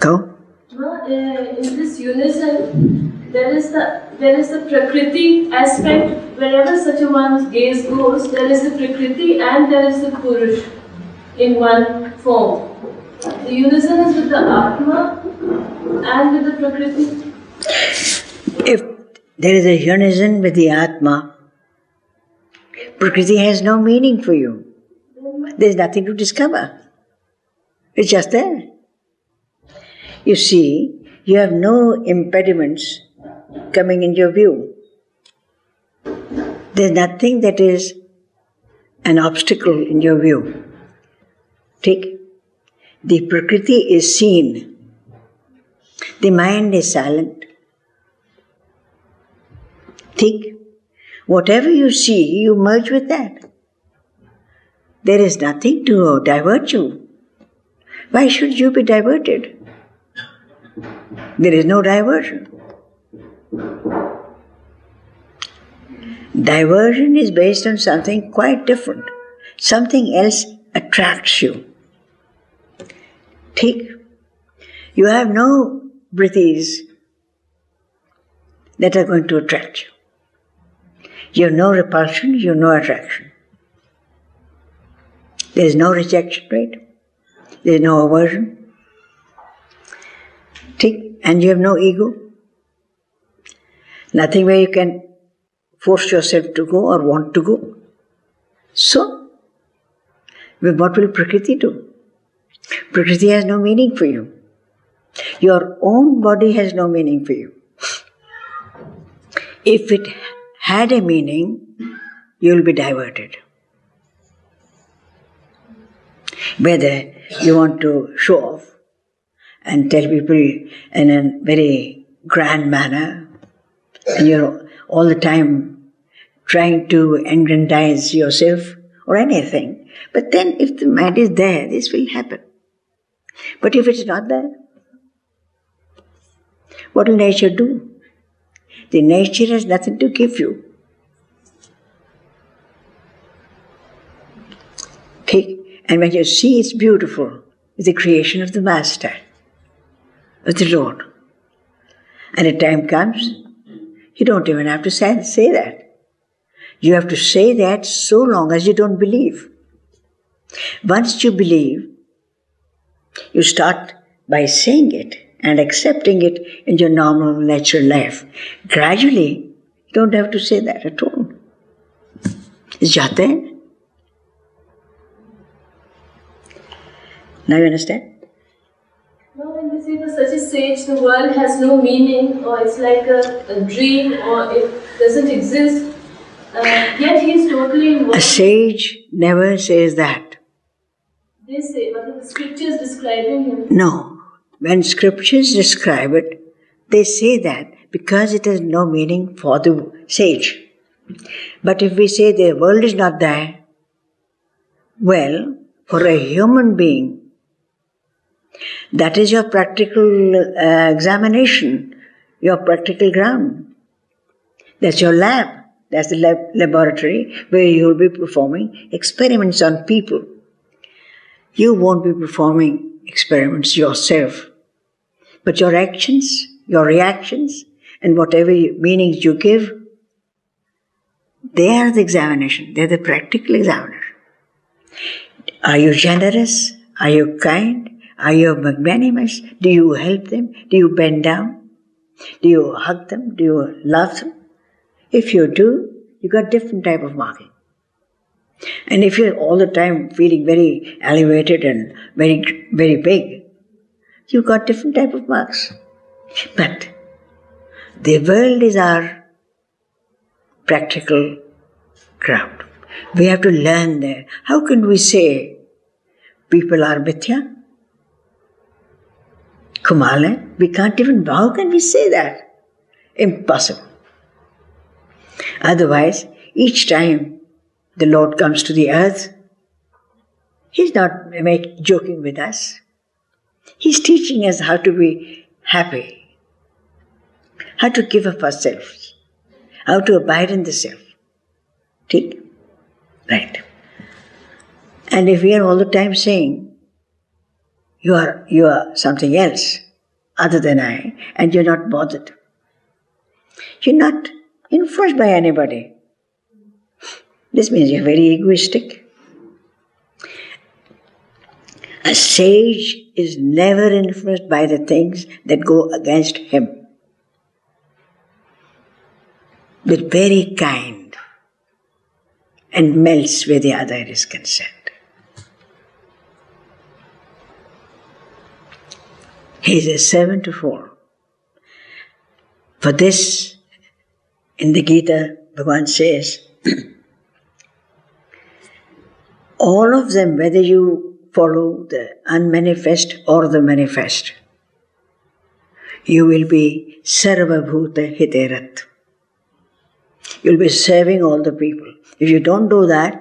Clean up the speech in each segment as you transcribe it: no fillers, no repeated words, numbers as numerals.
Go. In this unison, there is the Prakriti aspect. Wherever such a one's gaze goes, there is the Prakriti and there is the Purush in one form. The unison is with the Atma and with the Prakriti. If there is a unison with the Atma, Prakriti has no meaning for you. There is nothing to discover. It's just there. You see, you have no impediments coming in your view. There's nothing that is an obstacle in your view. Take, the Prakriti is seen. The mind is silent. Take, whatever you see, you merge with that. There is nothing to divert you. Why should you be diverted? There is no diversion. Diversion is based on something quite different. Something else attracts you. Take, you have no vrittis that are going to attract you. You have no repulsion, you have no attraction. There is no rejection rate. There is no aversion. Take, and you have no ego. Nothing where you can force yourself to go or want to go. So, what will Prakriti do? Prakriti has no meaning for you. Your own body has no meaning for you. If it had a meaning, you will be diverted. Whether you want to show off and tell people in a very grand manner, and you're all the time trying to aggrandize yourself or anything. But then if the mind is there, this will happen. But if it's not there, what will nature do? The nature has nothing to give you. Take, and when you see it's beautiful, it's the creation of the Master, of the Lord. And a time comes, you don't even have to say that. You have to say that so long as you don't believe. Once you believe, you start by saying it and accepting it in your normal, natural life. Gradually, you don't have to say that at all. It's just there. Now you understand? No, when we say for such a sage, the world has no meaning, or it's like a dream, or it doesn't exist, yet he is totally involved. A sage never says that. They say, but the scriptures describing him. No. When scriptures describe it, they say that because it has no meaning for the sage. But if we say the world is not there, well, for a human being, that is your practical examination, your practical ground. That's your lab. That's the laboratory where you will be performing experiments on people. You won't be performing experiments yourself. But your actions, your reactions, and whatever meanings you give, they are the examination. They are the practical examiner. Are you generous? Are you kind? Are you magnanimous? Do you help them? Do you bend down? Do you hug them? Do you love them? If you do, you got different type of marking. And if you're all the time feeling very elevated and very, very big, you got different type of marks. But the world is our practical ground. We have to learn there. How can we say people are mithya? Kumala, we can't even, how can we say that? Impossible. Otherwise, each time the Lord comes to the earth, He's not joking with us. He's teaching us how to be happy, how to give up ourselves, how to abide in the self. Take? Right. And if we are all the time saying, you are something else, other than I, and you're not bothered. You're not influenced by anybody. This means you're very egoistic. A sage is never influenced by the things that go against him. But very kind and melts where the other is concerned. He is a servant of all. For this, in the Gita, Bhagavan says, all of them, whether you follow the unmanifest or the manifest, you will be Sarva Bhuta Hiterat. You'll be serving all the people. If you don't do that,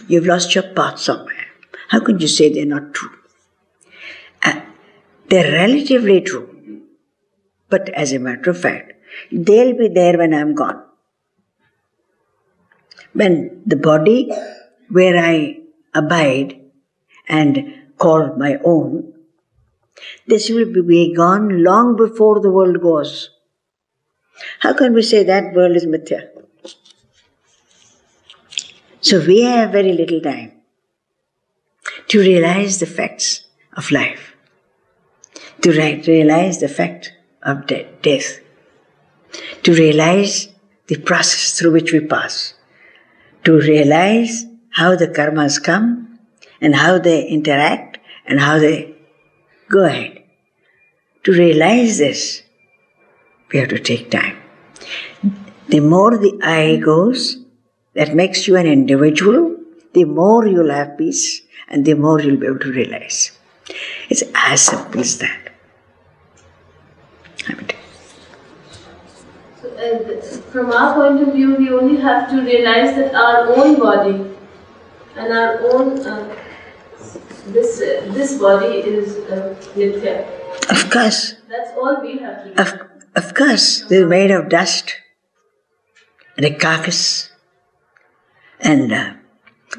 you've lost your path somewhere. How can you say they're not true? They're relatively true. But as a matter of fact, they'll be there when I'm gone. When the body where I abide and call my own, this will be gone long before the world goes. How can we say that world is mithya? So we have very little time to realize the facts of life, to realize the fact of death, to realize the process through which we pass, to realize how the karmas come and how they interact and how they go ahead. To realize this, we have to take time. The more the I goes, that makes you an individual, the more you'll have peace and the more you'll be able to realize. It's as simple as that. From our point of view, we only have to realize that our own body and our own this body is mithya. Of course. That's all we have to do. Of course, they're made of dust and a carcass, and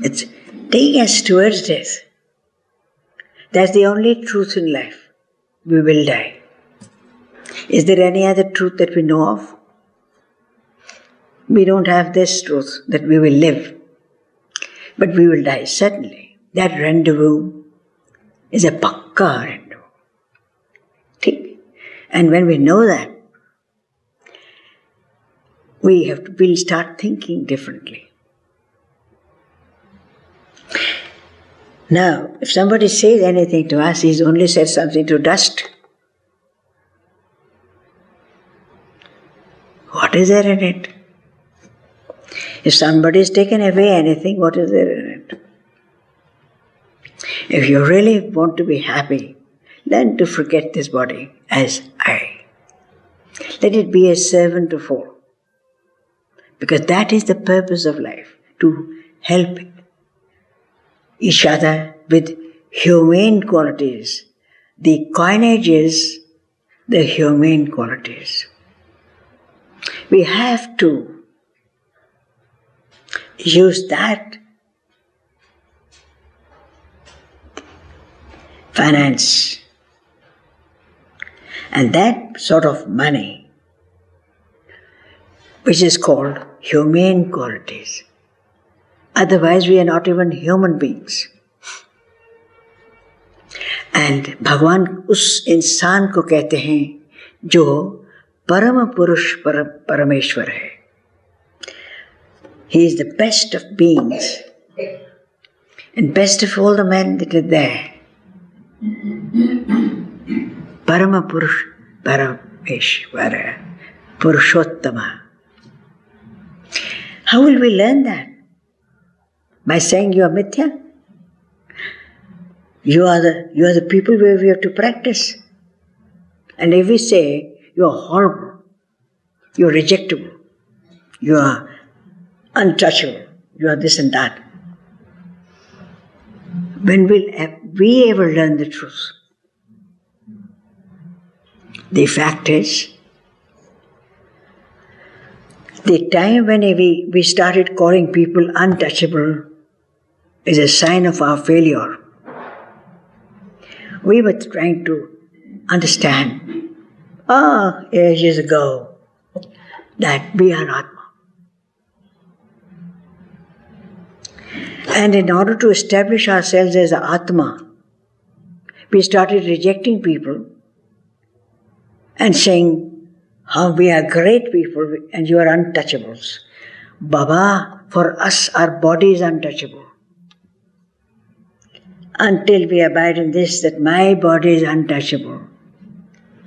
it's taking us towards death. That's the only truth in life. We will die. Is there any other truth that we know of? We don't have this truth that we will live, but we will die, certainly. That rendezvous is a pakka rendezvous. And when we know that, we'll start thinking differently. Now, if somebody says anything to us, he's only said something to dust. What is there in it? If somebody has taken away anything, what is there in it? If you really want to be happy, learn to forget this body as I. Let it be a servant of all. Because that is the purpose of life, to help each other with humane qualities. The coinage is the humane qualities. We have to use that finance and that sort of money, which is called humane qualities. Otherwise, we are not even human beings. And भगवान उस इंसान को कहते हैं जो परम पुरुष परमेश्वर है. He is the best of beings and best of all the men that are there. Parama Purush Parameshwara Purushottama. How will we learn that? By saying you are mithya? You are the people where we have to practice. And if we say you are horrible, you are rejectable, you are untouchable, you are this and that, when will we ever learn the truth? The fact is, the time when we started calling people untouchable is a sign of our failure. We were trying to understand, ages ago, that we are Atma. And in order to establish ourselves as Atma, we started rejecting people and saying how we are great people and you are untouchables. Baba, for us our body is untouchable. Until we abide in this, that my body is untouchable,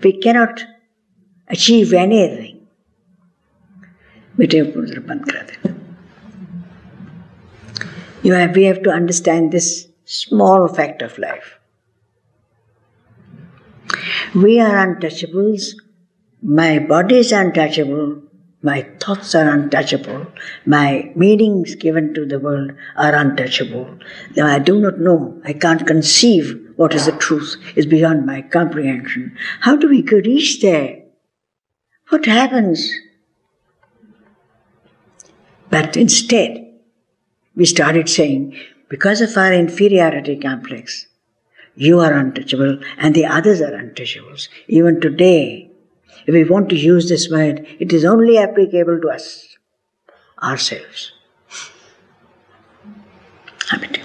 we cannot achieve anything. We have to understand this small fact of life. We are untouchables. My body is untouchable. My thoughts are untouchable. My meanings given to the world are untouchable. Now I do not know. I can't conceive what is the truth. It's beyond my comprehension. How do we reach there? What happens? But instead, we started saying, because of our inferiority complex, you are untouchable and the others are untouchables. Even today, if we want to use this word, it is only applicable to us, ourselves. Hamid.